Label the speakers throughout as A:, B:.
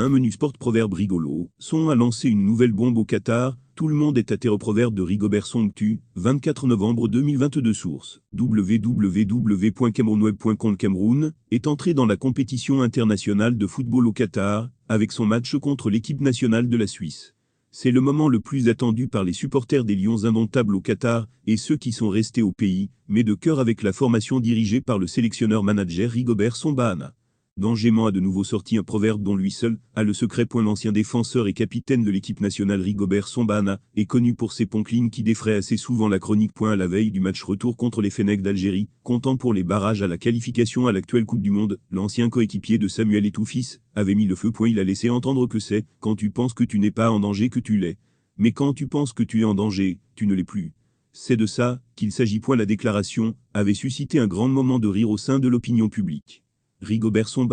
A: 1 menu sport proverbe rigolo. Son a lancé une nouvelle bombe au Qatar. Tout le monde est à terre. Proverbe de Rigobert Songtu, 24 novembre 2022. Source www.camerounweb.com. Le Cameroun est entré dans la compétition internationale de football au Qatar, avec son match contre l'équipe nationale de la Suisse. C'est le moment le plus attendu par les supporters des Lions indomptables au Qatar, et ceux qui sont restés au pays, mais de cœur avec la formation dirigée par le sélectionneur-manager Rigobert Song. Dangément a de nouveau sorti un proverbe dont lui seul a le secret. L'ancien défenseur et capitaine de l'équipe nationale Rigobert Song est connu pour ses punchlines qui défraient assez souvent la chronique. À la veille du match retour contre les Fennecs d'Algérie, comptant pour les barrages à la qualification à l'actuelle Coupe du Monde, l'ancien coéquipier de Samuel Eto'o avait mis le feu. Il a laissé entendre que c'est « quand tu penses que tu n'es pas en danger que tu l'es. Mais quand tu penses que tu es en danger, tu ne l'es plus ». C'est de ça qu'il s'agit. La déclaration avait suscité un grand moment de rire au sein de l'opinion publique. Rigobert Song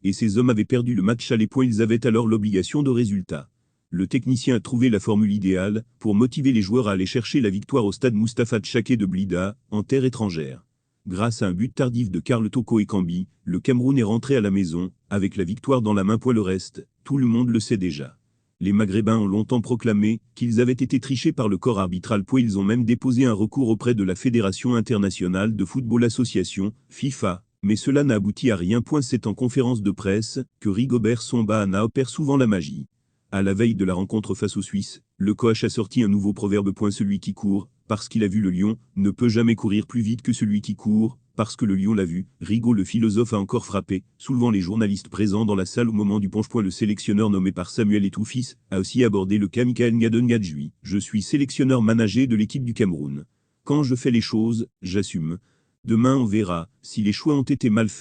A: et ses hommes avaient perdu le match aller. Ils avaient alors l'obligation de résultat. Le technicien a trouvé la formule idéale pour motiver les joueurs à aller chercher la victoire au stade Mustapha Tchaké de Blida, en terre étrangère. Grâce à un but tardif de Karl Toko Ekambi, le Cameroun est rentré à la maison, avec la victoire dans la main. Le reste, tout le monde le sait déjà. Les Maghrébins ont longtemps proclamé qu'ils avaient été trichés par le corps arbitral. Ils ont même déposé un recours auprès de la Fédération internationale de football association, FIFA, mais cela n'a abouti à rien. C'est en conférence de presse que Rigobert Song opère souvent la magie. À la veille de la rencontre face aux Suisses, le coach a sorti un nouveau proverbe. Celui qui court, parce qu'il a vu le lion, ne peut jamais courir plus vite que celui qui court, parce que le lion l'a vu. Rigaud le philosophe a encore frappé, soulevant les journalistes présents dans la salle au moment du punch. Le sélectionneur nommé par Samuel Eto'o a aussi abordé le cas. Michael Ngadon-Ngadjui. Je suis sélectionneur manager de l'équipe du Cameroun. Quand je fais les choses, j'assume. Demain on verra si les choix ont été mal faits.